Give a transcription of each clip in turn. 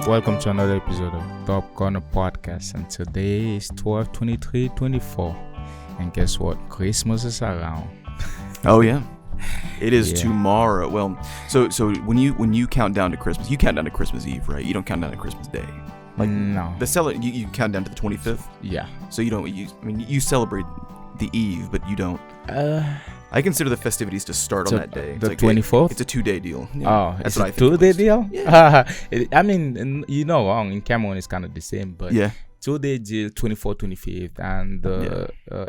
Welcome to another episode of Top Corner Podcast, and today is 12/23/24, and guess what? Christmas is around. Oh yeah, it is tomorrow. Well, so when you count down to Christmas, you count down to Christmas Eve, right? You don't count down to Christmas Day. Like no, you count down to the 25th. Yeah. So you celebrate the Eve, but you don't. I consider the festivities to start on that day. The 24th? It's a 2-day deal. Yeah, Oh, that's it's what I a think. 2-day deal? Yeah. I mean, you're not wrong. In Cameroon, it's kind of the same, but Yeah. 2-day deal, 24th, 25th, and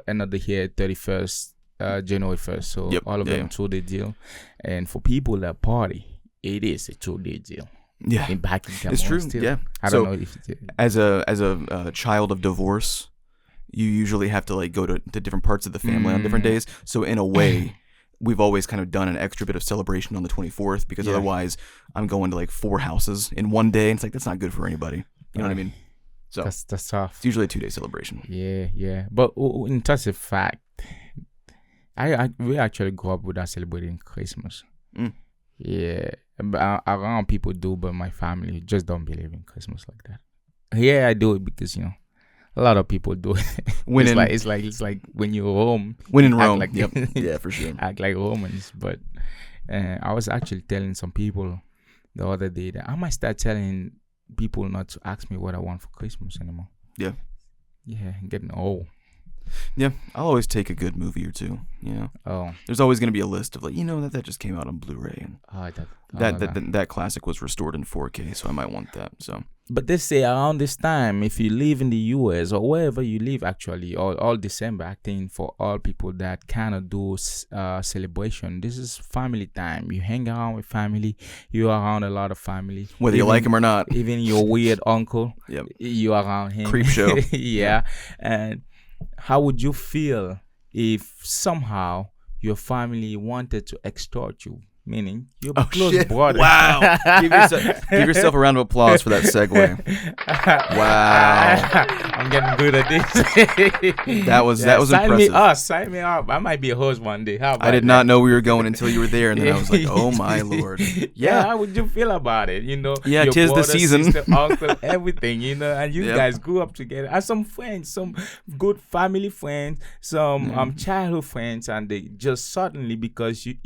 end of the year, 31st, January 1st. So all of them 2-day deal. And for people that party, it is a 2-day deal. Yeah. Back in Cameroon, it's true. Still. Yeah. I don't know if it's as a child of divorce, you usually have to like go to different parts of the family on different days. So in a way, we've always kind of done an extra bit of celebration on the 24th because otherwise I'm going to like 4 houses in one day. And it's like, that's not good for anybody. You know what I mean? So that's tough. It's usually a 2-day celebration. Yeah. But in terms of fact, we actually grew up without celebrating Christmas. Yeah. But around people do, but my family just don't believe in Christmas like that. Yeah, I do it because, a lot of people do it. It's like when you're home. When in Rome. Like, yep. Yeah, for sure. Act like Romans. But I was actually telling some people the other day that I might start telling people not to ask me what I want for Christmas anymore. Yeah. Yeah, getting old. Yeah, I'll always take a good movie or two, Oh. There's always going to be a list of like, that just came out on Blu-ray. And that classic was restored in 4K, so I might want that, so. But they say around this time, if you live in the US or wherever you live, actually, all December, I think for all people that cannot do celebration, this is family time. You hang around with family. You're around a lot of family. Whether you like him or not. Even your weird uncle, yep. You're around him. Creep show. Yeah. And how would you feel if somehow your family wanted to extort you? Meaning your close brother. Wow. Give yourself a round of applause for that segue. Wow. I'm getting good at this. That was impressive. Sign me up. I might be a host one day. How about I did not know we were going until you were there, and then I was like, oh my Lord. Yeah. How would you feel about it? Yeah, your 'tis brother, the season. Sister, uncle, everything, and you guys grew up together. And some friends, some good family friends, some childhood friends, and they just suddenly, because you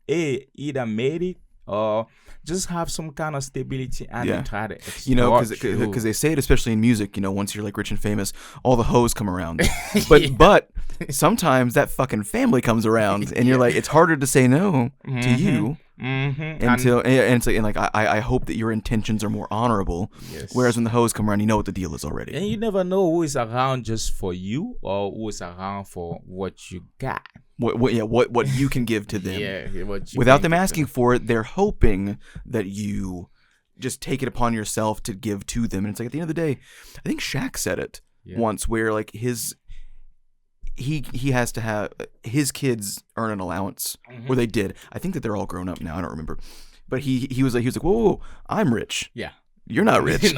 either made it or just have some kind of stability and they try to extort because they say it, especially in music, once you're like rich and famous, all the hoes come around. But sometimes that fucking family comes around and you're like, it's harder to say no to you. Until I hope that your intentions are more honorable. Yes. Whereas when the hoes come around, you know what the deal is already. And you never know who is around just for you or who is around for what you got. What you can give to them. Without them asking for it, they're hoping that you just take it upon yourself to give to them. And it's like at the end of the day, I think Shaq said it once, where like he has to have his kids earn an allowance, or they did. I think that they're all grown up now. I don't remember, but he was like, whoa, I'm rich. Yeah. You're not rich.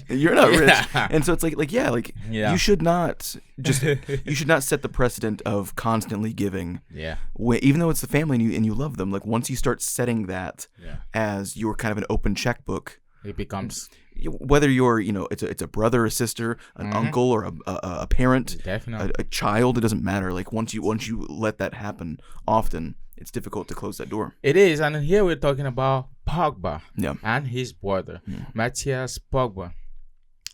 You're not rich. And so it's you should not set the precedent of constantly giving. Yeah. Even though it's the family and you love them, like once you start setting that as your kind of an open checkbook, it becomes, whether you're, it's a brother, a sister, an uncle, or a parent, a child, it doesn't matter. Like once you let that happen often, it's difficult to close that door. It is. And here we're talking about Pogba and his brother, Matthias Pogba,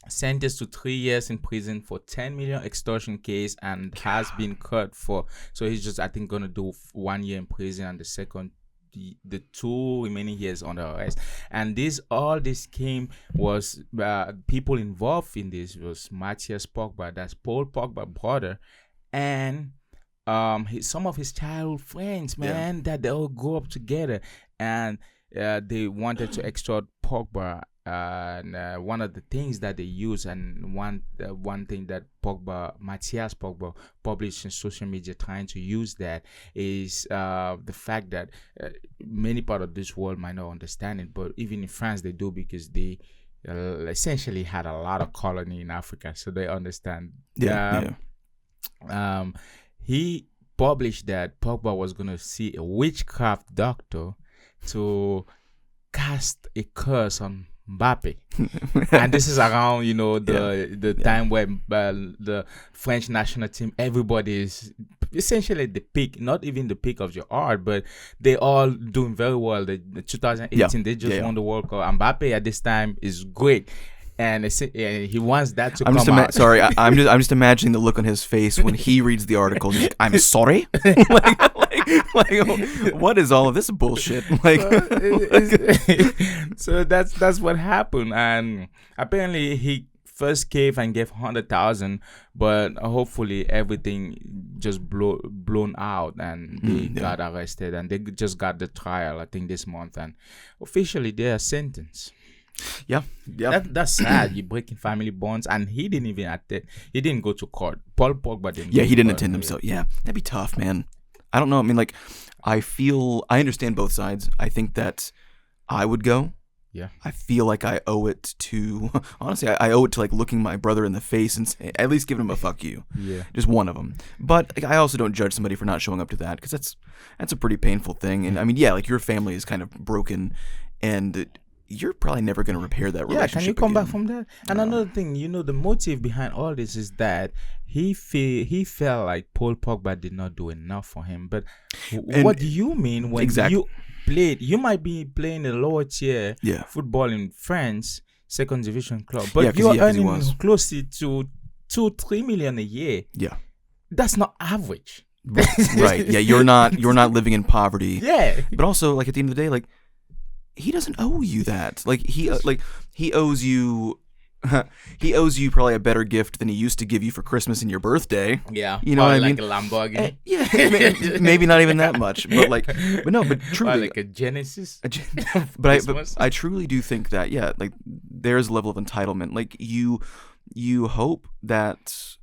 sentenced to 3 years in prison for 10 million extortion case and has been cut so he's just, I think, going to do 1 year in prison and the 2 remaining years on the arrest. And all this came was people involved in this was Matthias Pogba, that's Paul Pogba's brother, and some of his childhood friends, that they all grew up together, and they wanted to extort Pogba. And one of the things that they use, and one thing that Matthias Pogba published in social media trying to use that is the fact that many part of this world might not understand it, but even in France they do, because they essentially had a lot of colony in Africa, so they understand. He published that Pogba was going to see a witchcraft doctor to cast a curse on Mbappe. And this is around, the time where the French national team, everybody is essentially the peak, not even the peak of your art, but they all doing very well. The 2018, they just won the World Cup. Mbappe at this time is great. And he wants that to come out. Sorry, I'm just imagining the look on his face when he reads the article. He's like, I'm sorry. like, what is all of this bullshit? Like, so that's what happened. And apparently he first gave 100,000, but hopefully everything just blown out, and they got arrested, and they just got the trial, I think, this month, and officially they are sentenced. Yeah. That's sad. You're breaking family bonds, and he didn't even attend. He didn't go to court. Paul Pogba didn't. Yeah, he didn't attend himself. Yeah, that'd be tough, man. I don't know. I mean, like, I understand both sides. I think that I would go. Yeah. I feel like I owe it to, honestly, I owe it to, like, looking my brother in the face and at least giving him a fuck you. Yeah. Just one of them. But like, I also don't judge somebody for not showing up to that, because that's a pretty painful thing. And I mean, yeah, like, your family is kind of broken, and you're probably never going to repair that relationship. Yeah, can you come back from that? And another thing, the motive behind all this is that he felt like Paul Pogba did not do enough for him. But what do you mean when you played? You might be playing a lower tier football in France, second division club, but you're earning close to 2-3 million a year. Yeah, that's not average. Right. Yeah, you're not living in poverty. Yeah. But also, like, at the end of the day, like, he doesn't owe you that. Like, he owes you he owes you probably a better gift than he used to give you for Christmas and your birthday. Yeah. You know what I mean? Like a Lamborghini. Yeah, maybe not even that much, but truly, or like a Genesis. But I truly do think that, yeah, like, there's a level of entitlement. Like, you hope that,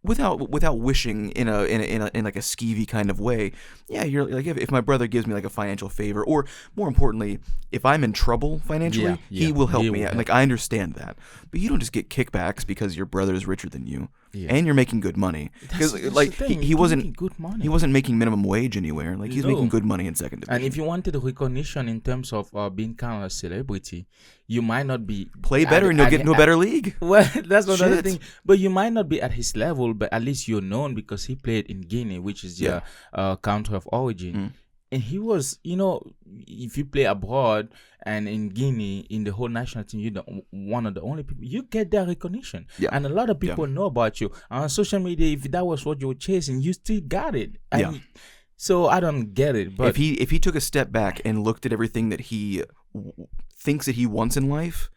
without wishing in like a skeevy kind of way, yeah, you're like, if my brother gives me like a financial favor, or more importantly, if I'm in trouble financially, he will help me out. Like, I understand that, but you don't just get kickbacks because your brother is richer than you, and you're making good money. Because like, he wasn't making minimum wage anywhere. Like, he's making good money in second division. And if you wanted recognition in terms of being kind of a celebrity, you might not be play better, and you'll get into a better league. Well, that's another thing. But you might not be at his level, but at least you're known because he played in Guinea, which is your country of origin. And he was, if you play abroad and in Guinea, in the whole national team, you're one of the only people, you get that recognition. Yeah. And a lot of people know about you. On social media, if that was what you were chasing, you still got it. And so I don't get it. But if he took a step back and looked at everything that he thinks that he wants in life,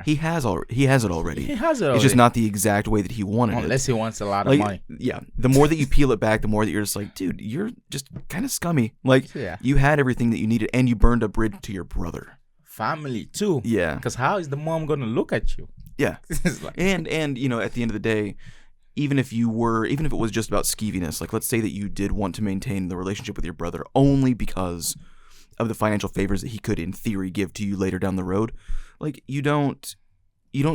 he has it already. He has it already. It's just not the exact way that he wanted it. Unless he wants a lot of money. Yeah. The more that you peel it back, the more that you're just like, dude, you're just kind of scummy. Like, you had everything that you needed, and you burned a bridge to your brother. Family too. Yeah. Because how is the mom gonna look at you? Yeah. and at the end of the day, even if it was just about skeeviness, like, let's say that you did want to maintain the relationship with your brother only because of the financial favors that he could, in theory, give to you later down the road. Like, you don't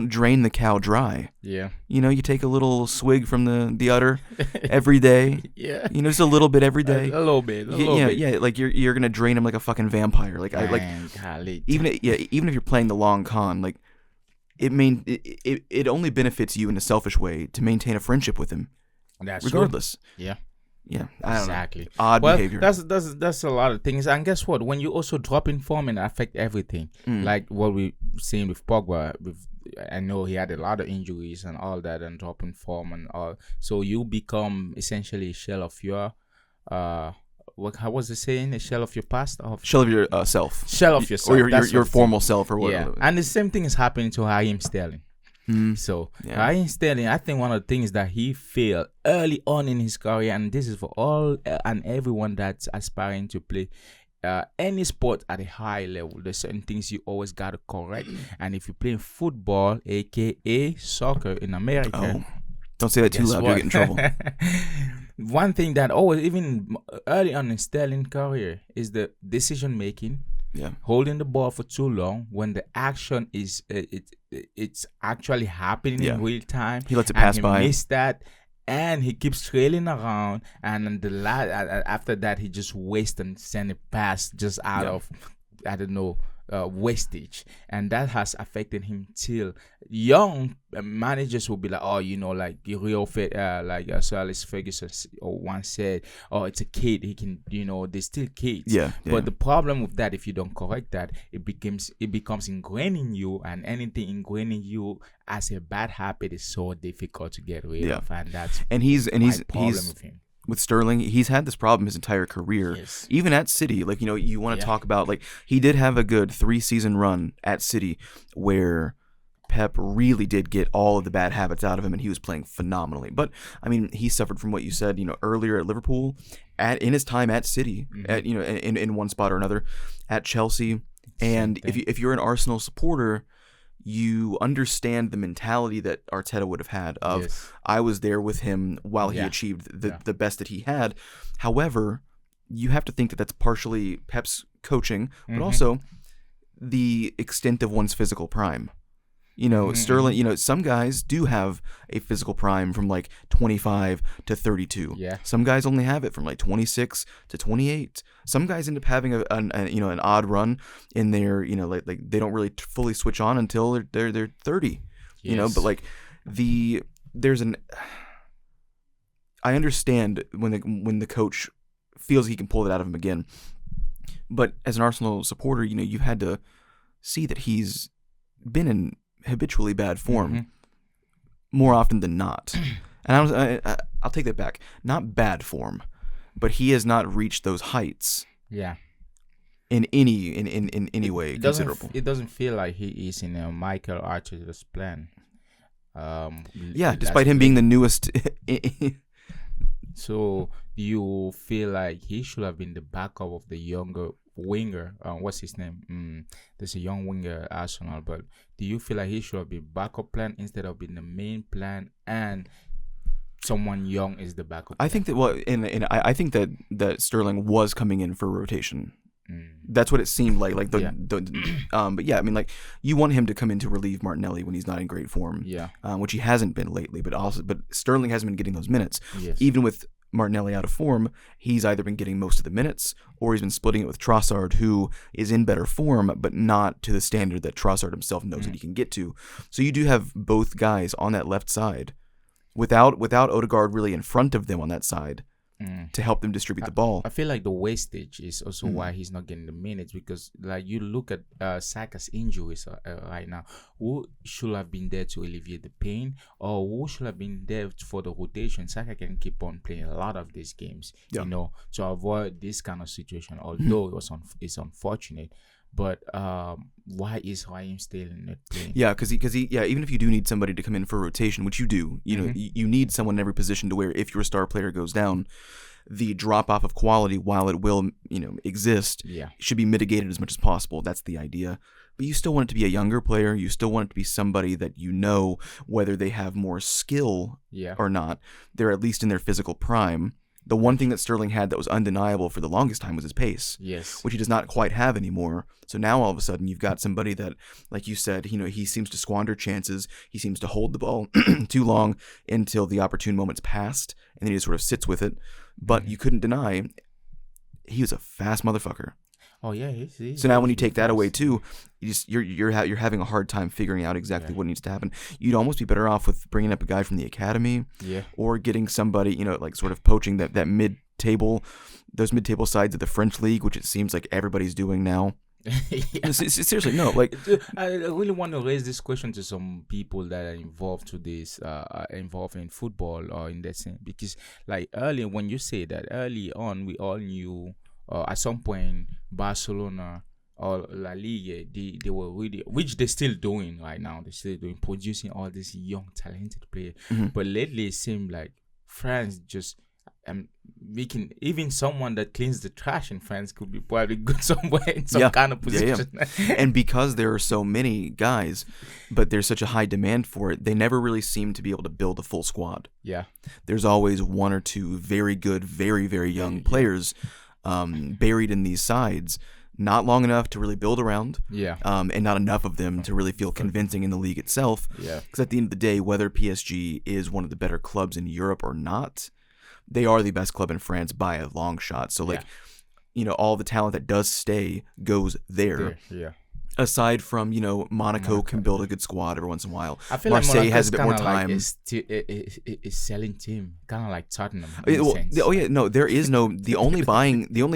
drain the cow dry. Yeah. You take a little swig from the udder every day. Yeah. Just a little bit every day. A little bit. Yeah. Like, you're gonna drain him like a fucking vampire. Like, even if you're playing the long con, like, it only benefits you in a selfish way to maintain a friendship with him. That's regardless. True. Yeah. Yeah, I don't exactly. know. Odd behavior. That's a lot of things. And guess what? When you also drop in form, and affect everything, like what we seen with Pogba. I know he had a lot of injuries and all that, and drop in form and all. So you become essentially a shell of your how was the saying? A shell of your past, shell of your self, shell of yourself, or your formal self, or whatever. Yeah. And the same thing is happening to Raheem Sterling. So Raheem Sterling, I think one of the things that he failed early on in his career, and this is for all and everyone that's aspiring to play any sport at a high level, there's certain things you always got to correct. And if you're playing football, aka soccer in America, don't say that too loud, you'll get in trouble. One thing that always, even early on in Sterling's career, is the decision making. Yeah, holding the ball for too long when the action is it's actually happening in real time. He lets it pass by. He missed that, and he keeps trailing around. And after that, he just wastes and send it past just out of, I don't know, wastage, and that has affected him till young managers will be like, oh, like real fit, like Sir Alex Ferguson once said, oh, it's a kid, he can, they're still kids. But the problem with that, if you don't correct that, it becomes ingrained in you, and anything ingrained in you as a bad habit is so difficult to get rid of, and that's he's problem with him. With Sterling, he's had this problem his entire career. Yes. Even at City, like, you want to talk about, like, he did have a good 3-season run at City where Pep really did get all of the bad habits out of him, and he was playing phenomenally. But I mean, he suffered from what you said, earlier at Liverpool, in his time at City, at in one spot or another, at Chelsea. And if you're an Arsenal supporter, you understand the mentality that Arteta would have had of, I was there with him while he achieved the best that he had. However, you have to think that that's partially Pep's coaching, but also the extent of one's physical prime. Sterling, some guys do have a physical prime from like 25 to 32. Yeah. Some guys only have it from like 26 to 28. Some guys end up having an odd run in their, like they don't really fully switch on until they're 30. Yes. But like I understand when the coach feels he can pull it out of him again. But as an Arsenal supporter, you had to see that he's been in habitually bad form more often than not. And I'll take that back. Not bad form, but he has not reached those heights. Yeah. In any way considerable. It doesn't feel like he is in Michael Arteta's plan. Despite him being the newest. So do you feel like he should have been the backup of the younger winger? What's his name? There's a young winger at Arsenal, but do you feel like he should have been backup plan instead of being the main plan, and someone young is the backup plan? I think that I think that Sterling was coming in for rotation. That's what it seemed like. But yeah, I mean, like, you want him to come in to relieve Martinelli when he's not in great form. Yeah. Which he hasn't been lately, but Sterling hasn't been getting those minutes. Yes. Even with Martinelli out of form, he's either been getting most of the minutes or he's been splitting it with Trossard, who is in better form, but not to the standard that Trossard himself knows that he can get to. So you do have both guys on that left side without Odegaard really in front of them on that side. To help them distribute the ball. I feel like the wastage is also why he's not getting the minutes, because like you look at Saka's injuries right now. Who should have been there to alleviate the pain, or who should have been there for the rotation? Saka can keep on playing a lot of these games, to avoid this kind of situation. Although it's unfortunate. But why is Raheem Sterling not playing? Yeah, because even if you do need somebody to come in for rotation, which you do, you need someone in every position to where if your star player goes down, the drop off of quality, while it will exist, should be mitigated as much as possible. That's the idea. But you still want it to be a younger player. You still want it to be somebody that whether they have more skill or not. They're at least in their physical prime. The one thing that Sterling had that was undeniable for the longest time was his pace, which he does not quite have anymore. So now all of a sudden you've got somebody that, like you said, he seems to squander chances. He seems to hold the ball too long until the opportune moment's passed, and then he just sort of sits with it. But you couldn't deny he was a fast motherfucker. Oh yeah, he's so now when you take that away too, you're having a hard time figuring out exactly what needs to happen. You'd almost be better off with bringing up a guy from the academy, or getting somebody, like sort of poaching that mid-table, those mid-table sides of the French league, which it seems like everybody's doing now. Seriously, no. Like, I really want to raise this question to some people that are involved involved in football or in that sense, because like earlier when you say that early on, we all knew. At some point, Barcelona or La Liga, they were really, which they're still doing right now. They're still doing, producing all these young, talented players. But lately, it seemed like France just, we can, even someone that cleans the trash in France could be probably good somewhere in some kind of position. And because there are so many guys, but there's such a high demand for it, they never really seem to be able to build a full squad. Yeah. There's always one or two very good, very, very young players buried in these sides, not long enough to really build around, and not enough of them to really feel convincing in the league itself. Because at the end of the day, whether PSG is one of the better clubs in Europe or not, they are the best club in France by a long shot. So all the talent that does stay goes there. Aside from, Monaco can build a good squad every once in a while. I feel Marseille like has a bit more time. Like a selling team, kind of like Tottenham. There is no the only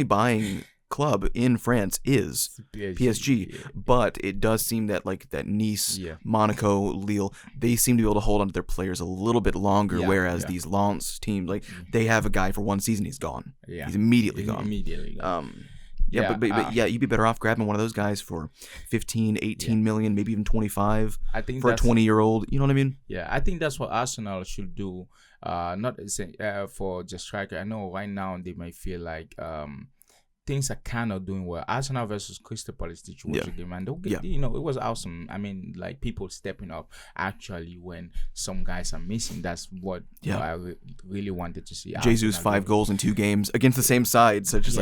buying club in France is PSG, but it does seem that that Nice, Monaco, Lille, they seem to be able to hold on to their players a little bit longer, whereas these Lens teams, they have a guy for one season, he's gone. He's immediately gone. But you'd be better off grabbing one of those guys for 15, 18 million, maybe even 25 for a 20-year-old. You know what I mean? Yeah, I think that's what Arsenal should do. Not for just striker. I know right now they might feel like things are kind of doing well. Arsenal versus Crystal Palace was a game, and it was awesome. I mean, like people stepping up actually when some guys are missing. That's what I really wanted to see. Jesus 5 goals in 2 games against the same side, so just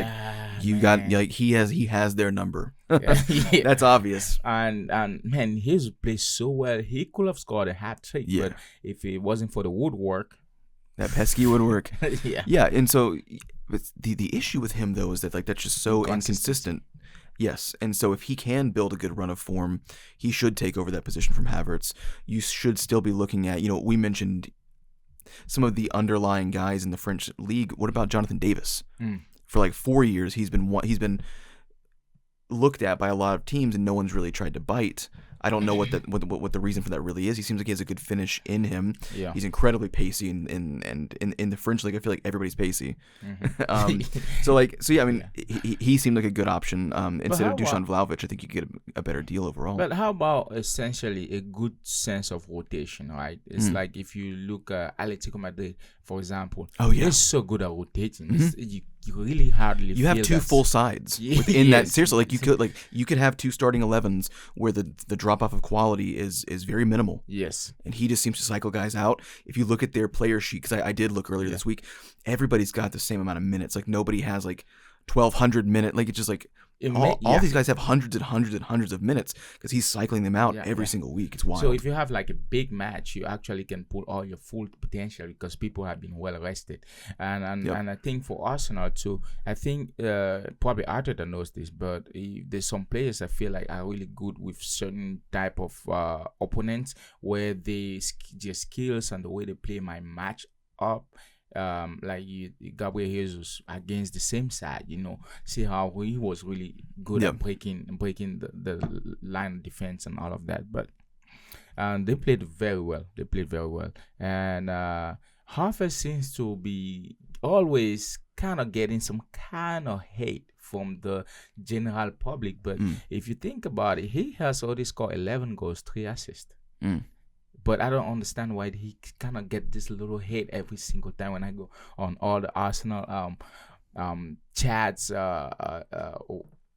he has their number. That's obvious. And man, he's played so well. He could have scored a hat trick, but if it wasn't for the woodwork. That pesky woodwork. And so the issue with him though is that that's just so inconsistent. Yes, and so if he can build a good run of form, he should take over that position from Havertz. You should still be looking at, we mentioned some of the underlying guys in the French league. What about Jonathan Davis? For 4 years, he's been looked at by a lot of teams, and no one's really tried to bite. I don't know what the reason for that really is. He seems like he has a good finish in him. Yeah. He's incredibly pacey, and in the French league, I feel like everybody's pacey. He seemed like a good option instead of Dusan Vlahovic. I think you could get a better deal overall. But how about essentially a good sense of rotation, right? It's like if you look at Atletico Madrid, for example. They're so good at rotating. You really hardly you have 2 full sides within that. Seriously, you could have 2 starting 11s where the drop off of quality is very minimal. Yes, and he just seems to cycle guys out. If you look at their player sheet, because I did look earlier this week, everybody's got the same amount of minutes. Nobody has 1,200 minutes. It's just all these guys have hundreds and hundreds and hundreds of minutes because he's cycling them out every single week. It's wild. So if you have a big match, you actually can put all your full potential because people have been well rested. And I think for Arsenal too, I think probably Arteta knows this, but there's some players I feel like are really good with certain type of opponents where their skills and the way they play might match up. Gabriel Jesus against the same side, see how he was really good at breaking the line of defense and all of that. But they played very well. And Havertz seems to be always kind of getting some kind of hate from the general public. But if you think about it, he has already scored 11 goals, 3 assists. But I don't understand why he kind of get this little hate every single time when I go on all the Arsenal chats,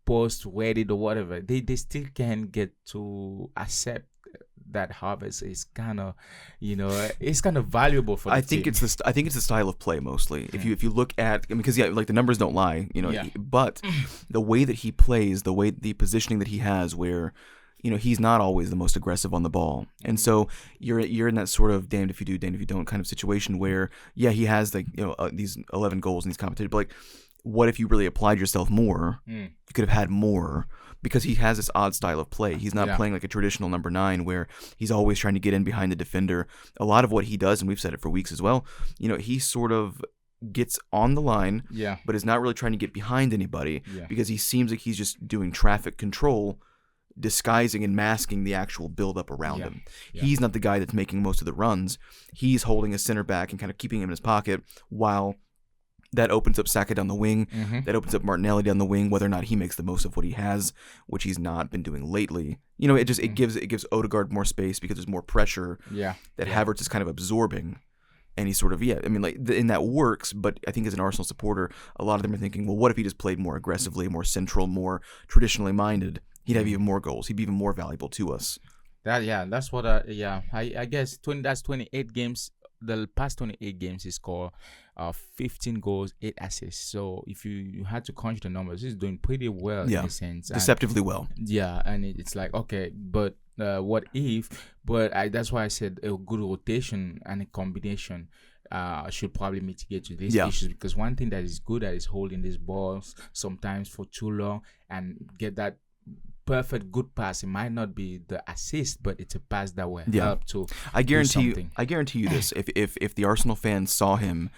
post, Reddit or whatever. They still can't get to accept that Havertz is kind of, it's kind of valuable for the team. I think it's the style of play mostly. If you look at, because the numbers don't lie, but the way that he plays, the positioning that he has, where he's not always the most aggressive on the ball. And so you're in that sort of damned if you do, damned if you don't kind of situation where, he has these 11 goals in these competitions, but what if you really applied yourself more? You could have had more, because he has this odd style of play. He's not playing like a traditional number 9 where he's always trying to get in behind the defender. A lot of what he does, and we've said it for weeks as well, he sort of gets on the line, but is not really trying to get behind anybody because he seems like he's just doing traffic control, disguising and masking the actual build-up around him. He's not the guy that's making most of the runs. He's holding a center back and kind of keeping him in his pocket, while that opens up Saka down the wing. That opens up Martinelli down the wing, whether or not he makes the most of what he has, which he's not been doing lately. It gives Odegaard more space because there's more pressure that Havertz is kind of absorbing. And he's sort of, and that works, but I think as an Arsenal supporter, a lot of them are thinking, well, what if he just played more aggressively, more central, more traditionally minded? He'd have even more goals. He'd be even more valuable to us. That's what I guess that's 28 games. The past 28 games he scored 15 goals, 8 assists. So if you had to crunch the numbers, he's doing pretty well in a sense. Deceptively well. Yeah, and it's like, okay, but what if? But that's why I said a good rotation and a combination should probably mitigate to these issues, because one thing that is good at is holding these balls sometimes for too long and get that perfect good pass. It might not be the assist, but it's a pass that will help to. I guarantee you this. If the Arsenal fans saw him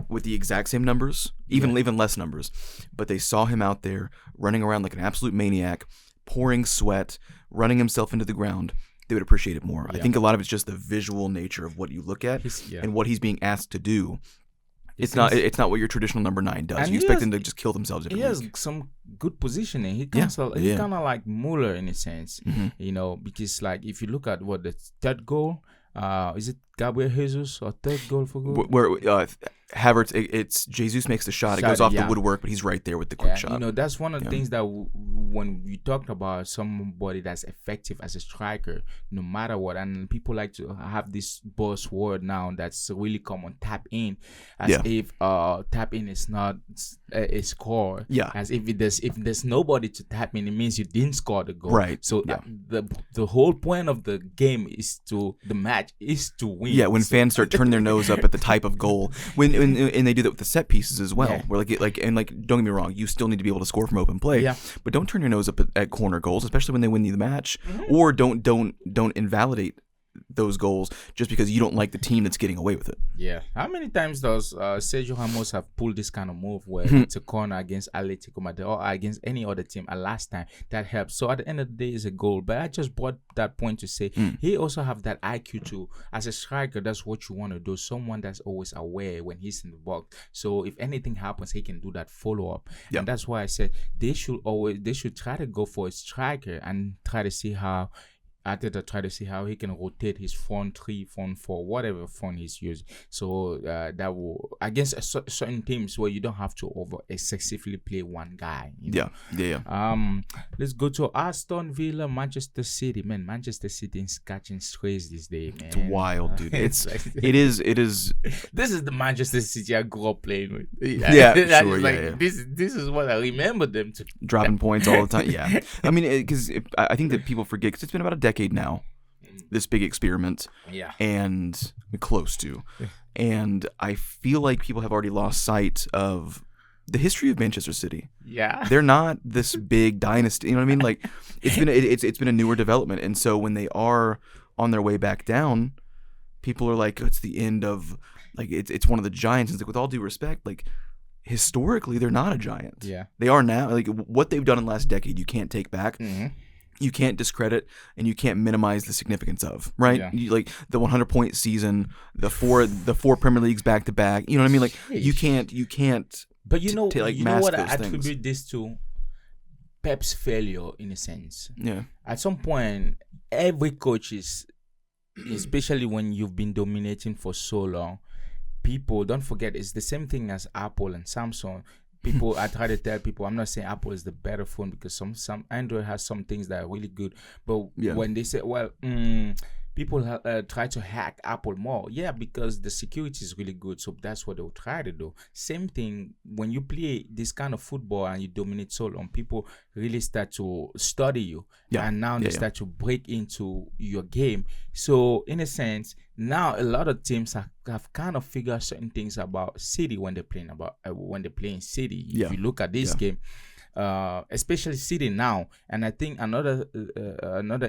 with the exact same numbers, even less numbers, but they saw him out there running around like an absolute maniac, pouring sweat, running himself into the ground, they would appreciate it more. I think a lot of it's just the visual nature of what you look at and what he's being asked to do. It's not what your traditional number 9 does. You expect them to just kill themselves every week. He has some good positioning. He kind of like Muller in a sense, because like if you look at what the third goal, is it Gabriel Jesus or third goal for goal? Where Havertz, it's Jesus makes the shot. It goes off the woodwork, but he's right there with the quick shot. That's one of the things that when we talked about somebody that's effective as a striker, no matter what, and people like to have this buzzword now that's really common, tap in, as if tap in is not a score. Yeah. As if there's nobody to tap in, it means you didn't score the goal. Right. So the whole point of the game is to win. Yeah, when fans start turning their nose up at the type of goal, and they do that with the set pieces as well. Where don't get me wrong, you still need to be able to score from open play. Yeah. But don't turn your nose up at corner goals, especially when they win you the match, or don't invalidate those goals just because you don't like the team that's getting away with it. Yeah. How many times does Sergio Ramos have pulled this kind of move where it's a corner against Atletico Madrid or against any other team, and last time that helped. So at the end of the day, it's a goal. But I just brought that point to say he also have that IQ too. As a striker, that's what you want to do. Someone that's always aware when he's in the box. So if anything happens, he can do that follow up. And that's why I said they should try to go for a striker and try to see how he can rotate his front 3, front 4, whatever front he's using. So that will against certain teams where you don't have to over excessively play one guy. Let's go to Aston Villa, Manchester City. Man, Manchester City is catching strays this day, man. It's wild, dude. It is. This is the Manchester City I grew up playing with. This is what I remember them to dropping points all the time. Yeah, I mean, because I think that people forget because it's been about a decade now, this big experiment, and close to, and I feel like people have already lost sight of the history of Manchester City. Yeah, they're not this big dynasty. You know what I mean? Like it's been a newer development, and so when they are on their way back down, people are like, it's the end of it's one of the giants. It's like, with all due respect, like historically, they're not a giant. Yeah, they are now. Like what they've done in the last decade, you can't take back. You can't discredit and you can't minimize the significance of, right? Yeah. Like the 100-point season, the four Premier Leagues back to back. You know what I mean? Like you can't. But you know what I attribute this to? Pep's failure, in a sense. Yeah. At some point, every coach is, especially when you've been dominating for so long, people don't forget it's the same thing as Apple and Samsung. I try to tell people, I'm not saying Apple is the better phone because some Android has some things that are really good. But when they say, people try to hack Apple more. Yeah, because the security is really good. So that's what they'll try to do. Same thing, when you play this kind of football and you dominate so long, people really start to study you. Yeah. And now they start to break into your game. So in a sense, now a lot of teams have kind of figured out certain things about City when they're playing City. If you look at this game, especially City now, and I think another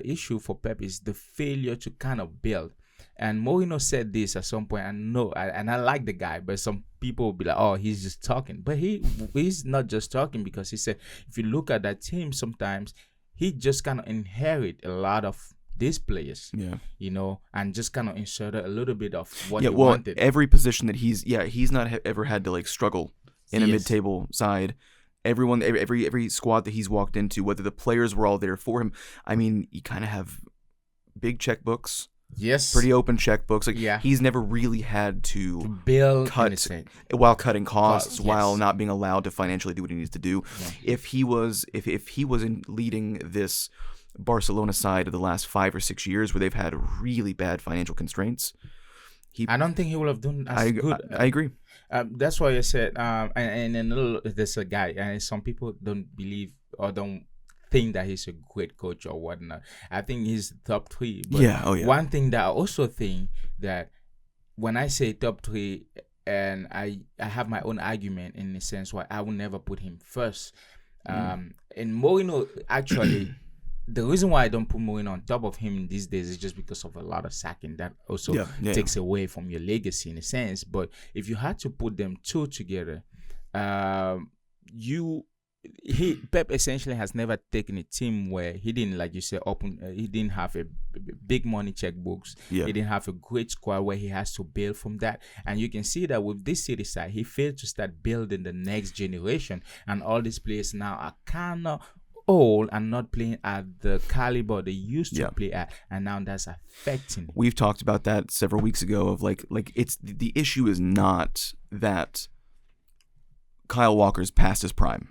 issue for Pep is the failure to kind of build. And Mourinho said this at some point, and I like the guy, but some people will be like, oh, he's just talking. But he's not just talking, because he said if you look at that team, sometimes he just kind of inherit a lot of these players, and just kind of inserted a little bit of what he wanted. Every position that he's not ever had to struggle in a mid-table side. Everyone, every squad that he's walked into, whether the players were all there for him, I mean, you kind of have big checkbooks. Yes. Pretty open checkbooks. He's never really had to build while cutting costs, while not being allowed to financially do what he needs to do. Yeah. If he was leading this Barcelona side of the last 5 or 6 years where they've had really bad financial constraints, I don't think he would have done as good. I agree. That's why I said, and there's a guy, and some people don't believe or don't think that he's a great coach or whatnot. I think he's top 3. But one thing that I also think that when I say top 3, and I have my own argument in the sense why I will never put him first. And Mourinho actually the reason why I don't put Mourinho on top of him these days is just because of a lot of sacking that also takes away from your legacy in a sense. But if you had to put them two together, Pep essentially has never taken a team where he didn't, like you said, he didn't have a big money checkbooks. He didn't have a great squad where he has to build from that. And you can see that with this City side, he failed to start building the next generation. And all these players now are kind of old and not playing at the caliber they used to play at, and now that's affecting. We've talked about that several weeks ago. Of like it's the issue is not that Kyle Walker's past his prime.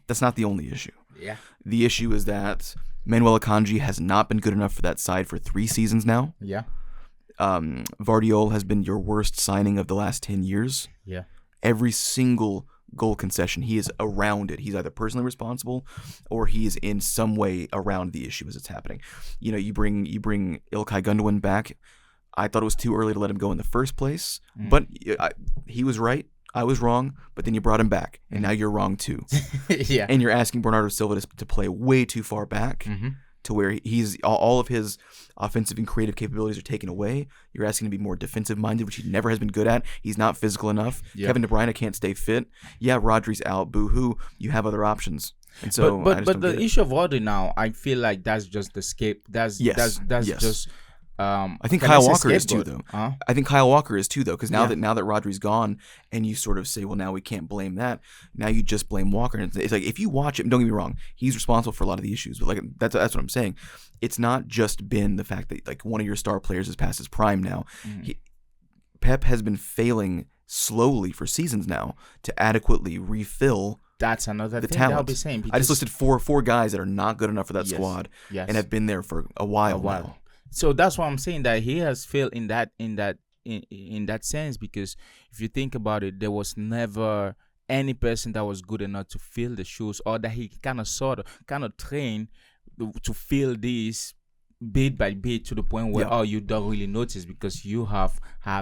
That's not the only issue. Yeah. The issue is that Manuel Akanji has not been good enough for that side for 3 seasons now. Yeah. Vardiol has been your worst signing of the last 10 years. Yeah. Every single goal concession, he is around it. He's either personally responsible or he is in some way around the issue as it's happening. You know, you bring Ilkay Gundogan back. I thought it was too early to let him go in the first place, but he was right. I was wrong, but then you brought him back, and now you're wrong too. Yeah. And you're asking Bernardo Silva to play way too far back to where he's all of his offensive and creative capabilities are taken away. You're asking him to be more defensive-minded, which he never has been good at. He's not physical enough. Yeah. Kevin De Bruyne can't stay fit. Yeah, Rodri's out. Boo-hoo. You have other options. And so, but the issue of Rodri now, I feel like that's just the scape. That's just. I think Kyle Walker is too, though. I think Kyle Walker is too, though, because now that Rodri's gone, and you sort of say, well, now we can't blame that. Now you just blame Walker, and it's like if you watch him, don't get me wrong, he's responsible for a lot of the issues, but like that's what I'm saying. It's not just been the fact that like one of your star players has passed his prime now. Pep has been failing slowly for seasons now to adequately refill. That's another thing talent. I'll be saying. I just listed four guys that are not good enough for that squad, and have been there for a while now. So that's why I'm saying that he has failed in that sense, because if you think about it, there was never any person that was good enough to fill the shoes, or that he kind of trained to fill these bit by bit to the point where you don't really notice because you have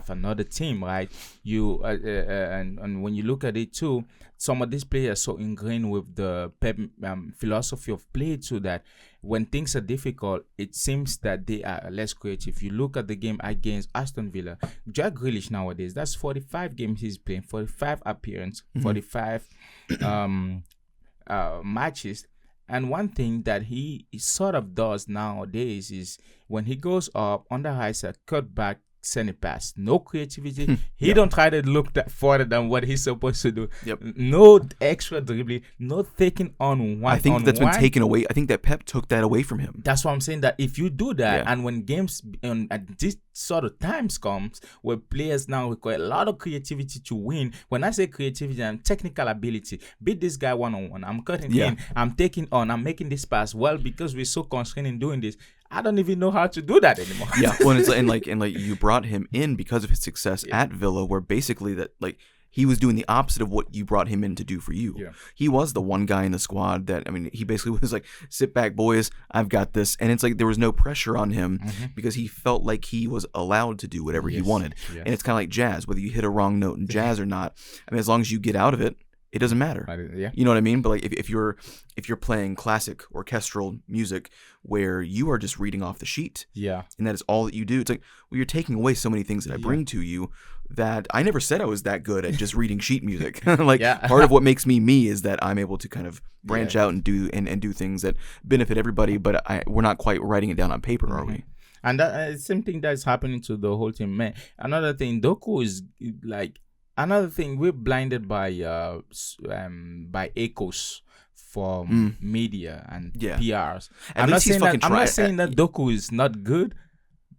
another team, right? You and when you look at it too, some of these players are so ingrained with the Pep philosophy of play too that when things are difficult, it seems that they are less creative. You look at the game against Aston Villa, Jack Grealish nowadays, that's 45 games he's playing, 45 appearances, 45 matches. And one thing that he sort of does nowadays is when he goes up under high set, cut back, send it pass. No creativity. He don't try to look that further than what he's supposed to do. No extra dribbling. No taking on one. I think that's been taken away. I think that Pep took that away from him. That's what I'm saying. That if you do that, and when games at this sort of times comes where players now require a lot of creativity to win. When I say creativity and technical ability, beat this guy one-on-one. I'm cutting in. I'm taking on. I'm making this pass. Well, because we're so constrained in doing this, I don't even know how to do that anymore. Well, it's like you brought him in because of his success at Villa, where basically that like he was doing the opposite of what you brought him in to do for you. He was the one guy in the squad that, I mean, he basically was like, sit back, boys, I've got this. And it's like there was no pressure on him because he felt like he was allowed to do whatever he wanted. And it's kind of like jazz, whether you hit a wrong note in jazz or not. I mean, as long as you get out of it, it doesn't matter. You know what I mean? But like if you're playing classic orchestral music where you are just reading off the sheet, and that is all that you do, it's like, well, you're taking away so many things that I bring to you that I never said I was that good at just reading sheet music. Part of what makes me is that I'm able to kind of branch out and do things that benefit everybody, but we're not quite writing it down on paper, are we? And that same thing that's happening to the whole team, man. Another thing, Doku is like. Another thing, we're blinded by echoes from media and PRs. I'm not saying that Doku is not good,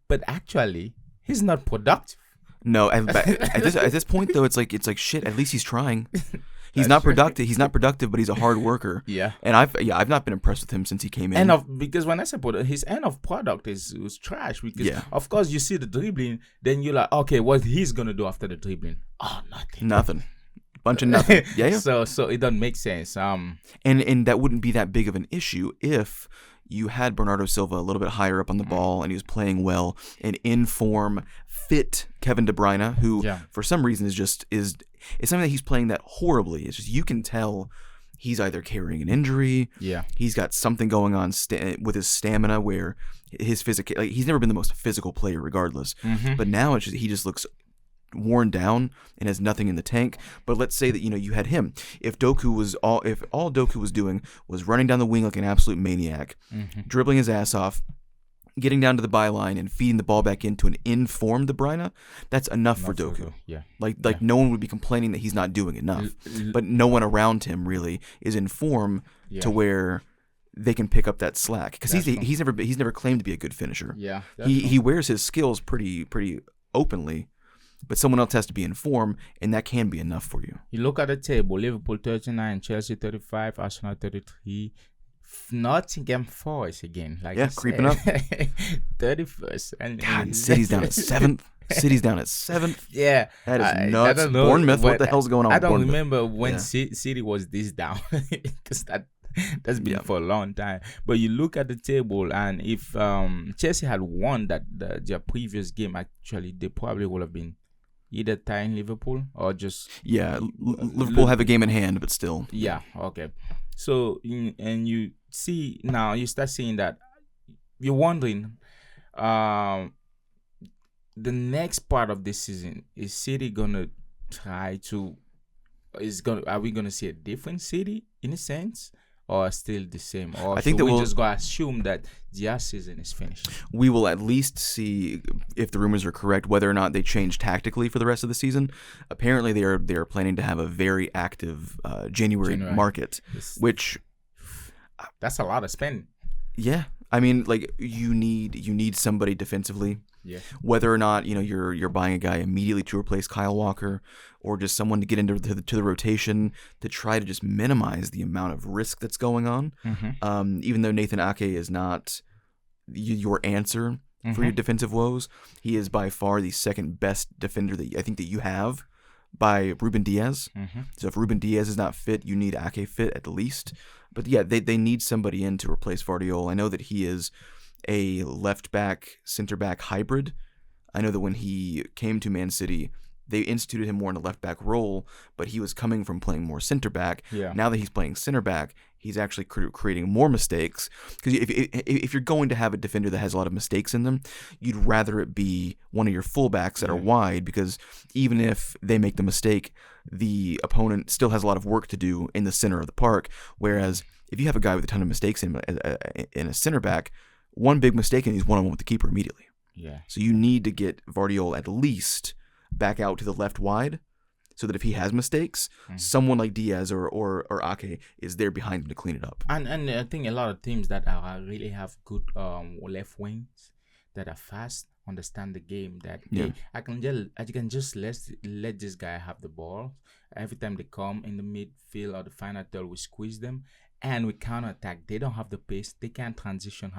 but actually he's not productive. No, at this point though, it's like shit. At least he's trying. He's not productive. He's not productive, but he's a hard worker. And I've not been impressed with him since he came in. Because when I say his end of product was trash. Because of course you see the dribbling, then you're like, okay, what he's gonna do after the dribbling? Oh, nothing. Bunch of nothing. So it doesn't make sense. And that wouldn't be that big of an issue if you had Bernardo Silva a little bit higher up on the ball and he was playing well, an in-form, fit Kevin De Bruyne, who for some reason is something that he's playing that horribly. It's just you can tell he's either carrying an injury. Yeah. He's got something going on with his stamina where his physical, like, he's never been the most physical player regardless. But now he just looks worn down and has nothing in the tank. But let's say that, you had him. If all Doku was doing was running down the wing like an absolute maniac, dribbling his ass off, getting down to the byline and feeding the ball back into an informed De Bruyne, that's enough for Doku. Yeah. Like no one would be complaining that he's not doing enough. But no one around him really is in form to where they can pick up that slack, because he's never claimed to be a good finisher. Yeah. He wears his skills pretty openly, but someone else has to be in form, and that can be enough for you. You look at the table: Liverpool 39, Chelsea 35, Arsenal 33. Nottingham Forest again, creeping up. 31st, and City's down at 7th. City's down at 7th. Yeah, that is nuts. Bournemouth, what the hell's going on? I don't remember when City was this down, because that's been for a long time. But you look at the table, and if Chelsea had won their previous game, actually, they probably would have been either tying Liverpool or just Liverpool have a game in hand, but still. Yeah. Okay. So and you see now, you start seeing that you're wondering, the next part of this season, is City gonna try to? Are we gonna see a different City in a sense, or still the same? Or I think that we'll just go assume that their season is finished. We will at least see, if the rumors are correct, whether or not they change tactically for the rest of the season. Apparently, they are planning to have a very active January market, which that's a lot of spending. Yeah, I mean, like you need somebody defensively. Yeah. Whether or not you're buying a guy immediately to replace Kyle Walker, or just someone to get into the rotation to try to just minimize the amount of risk that's going on. Even though Nathan Ake is not your answer for your defensive woes, he is by far the second best defender that I think that you have, by Ruben Diaz. So if Ruben Diaz is not fit, you need Ake fit at least. But yeah, they need somebody in to replace Vardiol. I know that he is a left back, center back hybrid. I know that when he came to Man City, they instituted him more in a left back role, but he was coming from playing more center back. Yeah. Now that he's playing center back, he's actually creating more mistakes. Because if you're going to have a defender that has a lot of mistakes in them, you'd rather it be one of your fullbacks that are wide, because even if they make the mistake, the opponent still has a lot of work to do in the center of the park. Whereas if you have a guy with a ton of mistakes in a center back, one big mistake and he's one-on-one with the keeper immediately. Yeah. So you need to get Vardiol at least back out to the left wide, so that if he has mistakes, someone like Diaz or Ake is there behind him to clean it up. And I think a lot of teams that really have good left wings that are fast, understand the game, that I can just let this guy have the ball. Every time they come in the midfield or the final third, we squeeze them and we counterattack. They don't have the pace. They can't transition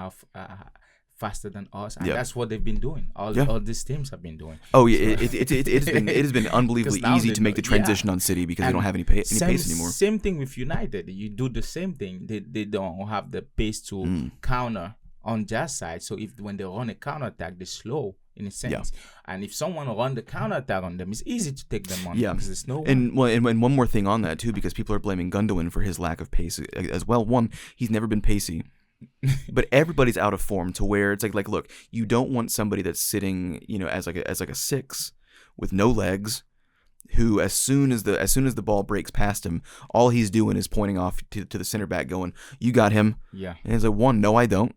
faster than us, and that's what they've been doing. All these teams have been doing. Oh yeah, it has been unbelievably easy to make the transition on City, because they don't have any pace anymore. Same thing with United. You do the same thing. They don't have the pace to counter on their side. So when they run a counterattack, they're slow in a sense. And if someone run the counterattack on them, it's easy to take them on. Yeah, because there's no and one more thing on that too, because people are blaming Gundogan for his lack of pace as well. One, he's never been pacey. But everybody's out of form, to where it's like look, you don't want somebody that's sitting, as like a 6 with no legs, who as soon as the ball breaks past him, all he's doing is pointing off to the center back, going, "You got him." Yeah. And it's like, one, no, I don't.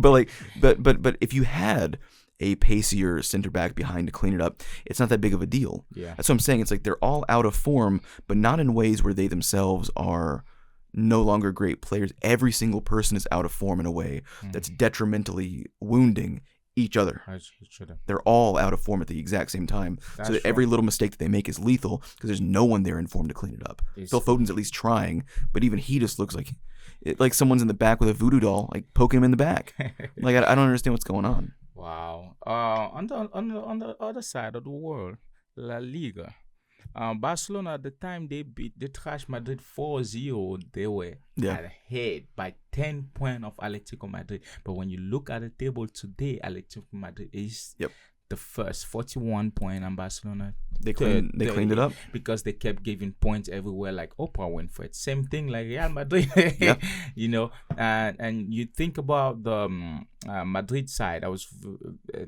but if you had a pacier center back behind to clean it up, it's not that big of a deal. Yeah. That's what I'm saying. It's like they're all out of form, but not in ways where they themselves are no longer great players. Every single person is out of form in a way that's detrimentally wounding each other. They're all out of form at the exact same time. So that every little mistake that they make is lethal, because there's no one there in form to clean it up. Phil Foden's at least trying, but even he just looks like someone's in the back with a voodoo doll, like poking him in the back. Like I don't understand what's going on. Wow. On the other side of the world, La Liga. Barcelona, at the time they trashed Madrid 4-0, they were ahead by 10 points of Atletico Madrid. But when you look at the table today, Atletico Madrid is the first, 41 points, and Barcelona They cleaned it up because they kept giving points everywhere, like Oprah Winfrey. Same thing like Real Madrid. Yep. You know, and you think about the Madrid side. I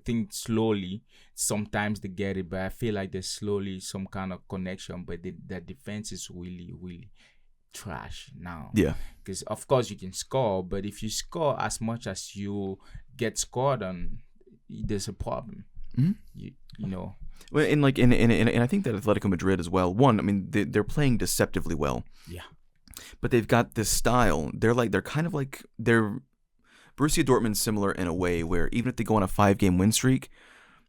think slowly sometimes they get it, but I feel like there's slowly some kind of connection. But their defense is really, really trash now. Yeah. Because of course you can score, but if you score as much as you get scored on, there's a problem. Mm-hmm. You know. Well, and I think that Atletico Madrid as well. One, I mean, they're playing deceptively well. Yeah. But they've got this style. They're Borussia Dortmund's similar in a way where even if they go on a 5-game win streak,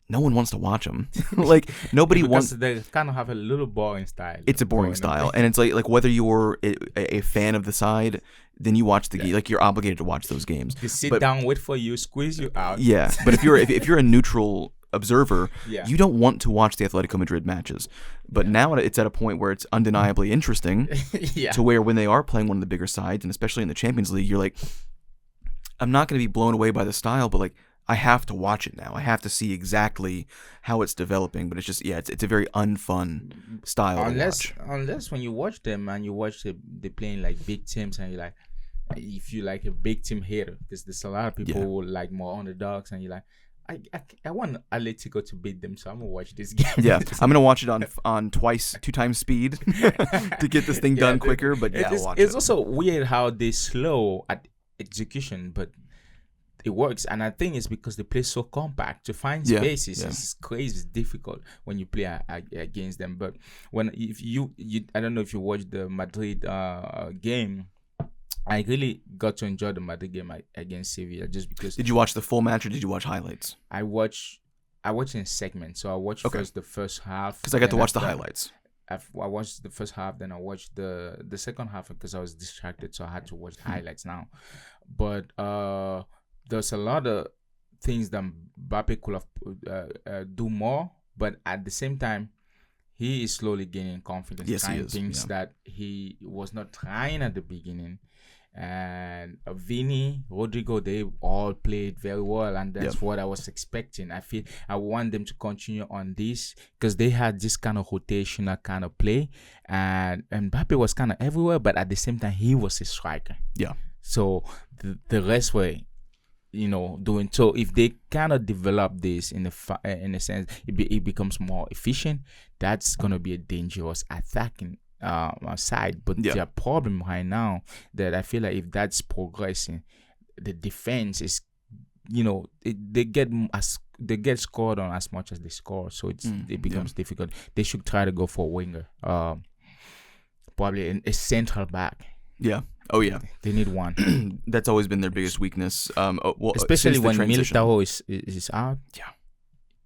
no one wants to watch them. Like nobody wants. They kind of have a little boring style. It's a boring style, and it's like whether you're a fan of the side, then you watch the game. Like you're obligated to watch those games. They sit down, wait for you, squeeze you out. Yeah, but if you're a neutral observer, yeah. you don't want to watch the Atletico Madrid matches. But now it's at a point where it's undeniably interesting. Yeah. To where when they are playing one of the bigger sides, and especially in the Champions League, you're like, I'm not going to be blown away by the style, but like I have to watch it now. I have to see exactly how it's developing. But it's just it's a very unfun style to watch. Unless when you watch them and you watch they playing like big teams and you're like, if you like a big team hater, because there's a lot of people who like more underdogs and you're like, I want Atletico to beat them, so I'm gonna watch this game. Yeah, I'm gonna watch it on 2 times speed to get this thing done quicker. But I'll watch it. It's also weird how they slow at execution, but it works. And I think it's because they play so compact. To find spaces is crazy. It's difficult when you play against them. But if you I don't know if you watched the Madrid game. I really got to enjoy the Madrid game against Sevilla just because. Did you watch the full match or did you watch highlights? I watched in segments. So I watched first the first half. Because I got to watch the highlights. I watched the first half, then I watched the second half because I was distracted, so I had to watch the highlights now. But there's a lot of things that Mbappe could have do more, but at the same time, he is slowly gaining confidence. Yes, he is. Things that he was not trying at the beginning. And Vini, Rodrigo, they all played very well, and that's what I was expecting. I want them to continue on this because they had this kind of rotational kind of play, and Mbappe was kind of everywhere, but at the same time he was a striker. Yeah. So the rest were, doing so. If they kind of develop this in a sense, it becomes more efficient. That's gonna be a dangerous attacking side, but the problem right now that I feel like if that's progressing, the defense is, they get scored on as much as they score, so it becomes difficult. They should try to go for a winger, probably a central back. Yeah. Oh yeah. They need one. That's always been their biggest weakness. Especially when Militao is out. Yeah.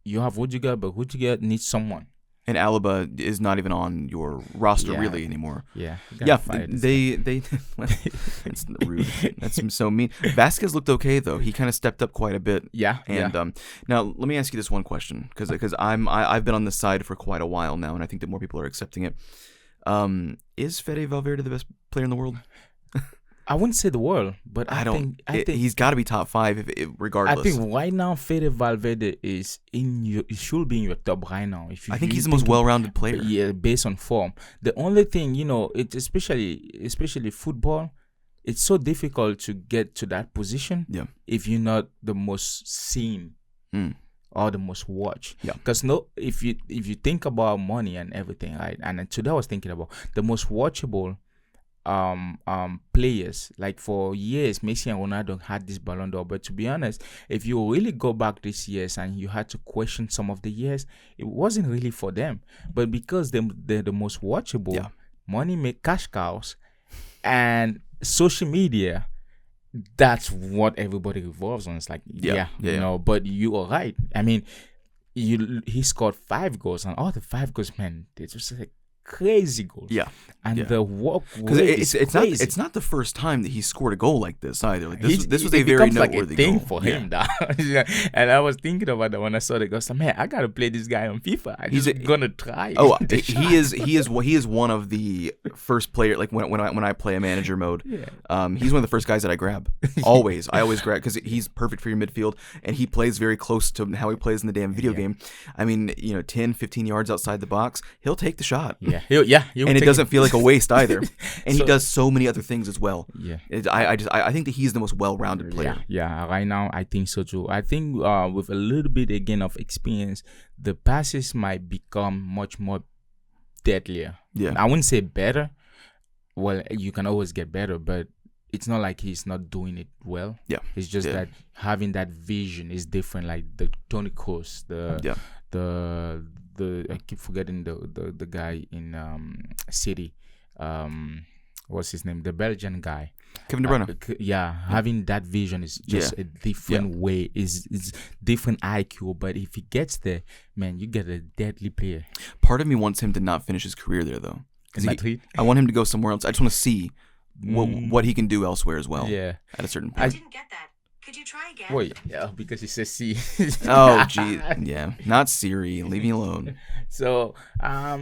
You have Rudiger, but Rudiger needs someone. And Alaba is not even on your roster really anymore. Yeah. They it's rude. That's so mean. Vasquez looked okay though. He kind of stepped up quite a bit. Yeah. And now let me ask you this one question because I've been on this side for quite a while now, and I think that more people are accepting it. Is Fede Valverde the best player in the world? I wouldn't say the world, but I think he's got to be top 5 regardless. I think right now Fede Valverde should be in your top right now. I think he's the most well-rounded player. Yeah, based on form. The only thing, it's especially football, it's so difficult to get to that position if you're not the most seen or the most watched. Yeah. Because if you think about money and everything, right? And today I was thinking about the most watchable players. Like for years, Messi and Ronaldo had this Ballon d'Or, but to be honest, if you really go back these years and you had to question some of the years, it wasn't really for them. But because they're the most watchable, money make cash cows, and social media, that's what everybody revolves on. It's like but you are right. I mean, he scored 5 goals, and all the 5 goals, man, they just like crazy goals. Yeah. And the work because it's not the first time that he scored a goal like this either. Like this was a very noteworthy thing goal for him. And I was thinking about that when I saw the goal. So, man, I gotta play this guy on FIFA. I'm gonna try. Oh, he is one of the first player. Like when I play a manager mode, he's one of the first guys that I grab. I always grab because he's perfect for your midfield, and he plays very close to how he plays in the damn video game. I mean, 10, 15 yards outside the box, he'll take the shot. Yeah, and it doesn't feel like a waste either. And he does so many other things as well. Yeah, I think that he's the most well-rounded player. Yeah, right now I think so too. I think with a little bit again of experience, the passes might become much more deadlier. Yeah, I wouldn't say better. Well, you can always get better, but it's not like he's not doing it well. Yeah, it's just that having that vision is different. Like the Tony Kroos, the I keep forgetting the guy in City. What's his name? The Belgian guy. Kevin De Bruyne. Having that vision is just a different way. It's different IQ, but if he gets there, man, you get a deadly player. Part of me wants him to not finish his career there, though. I want him to go somewhere else. I just want to see what he can do elsewhere as well. Yeah, at a certain point. I didn't get that. Could you try again? Wait, because he says C. Oh, gee, yeah, not Siri. Leave me alone. So, I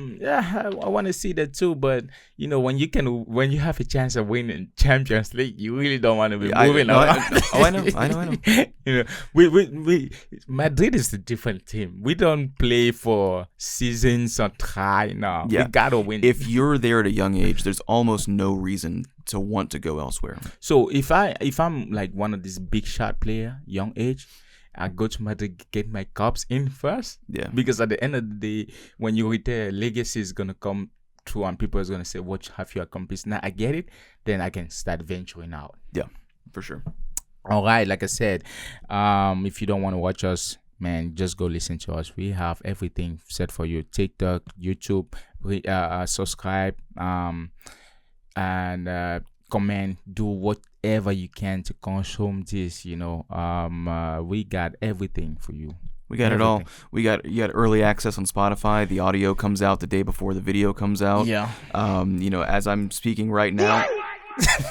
want to see that too. But when you have a chance of winning Champions League, you really don't want to be moving around. I know. We Madrid is a different team. We don't play for seasons or try now. Yeah. We gotta win. If you're there at a young age, there's almost no reason to want to go elsewhere. So if I'm like one of these big shot player, young age, I go to Madrid, get my cups in first. Yeah. Because at the end of the day, when you retire, legacy is gonna come through, and people is gonna say, "What have you accomplished?" Now I get it. Then I can start venturing out. Yeah, for sure. All right, like I said, if you don't want to watch us, man, just go listen to us. We have everything set for you: TikTok, YouTube. Subscribe. And comment, do whatever you can to consume this. We got everything for you. We got it all. You got early access on Spotify. The audio comes out the day before the video comes out. Yeah. As I'm speaking right now,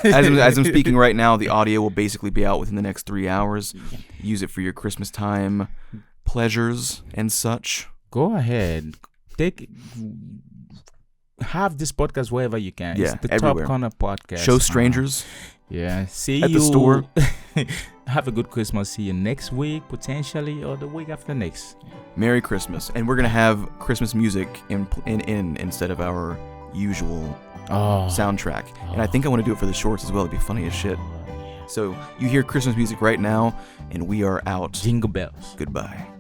as I'm speaking right now, the audio will basically be out within the next 3 hours. Use it for your Christmas time pleasures and such. Go ahead, have this podcast wherever you can. Yeah, it's the everywhere. Top Corner Podcast. Show strangers. See at you the store. Have a good Christmas. See you next week, potentially, or the week after next. Merry Christmas. And we're gonna have Christmas music in instead of our usual soundtrack. And I think I want to do it for the shorts as well. It'd be funny as shit. So you hear Christmas music right now, and we are out. Jingle bells. Goodbye.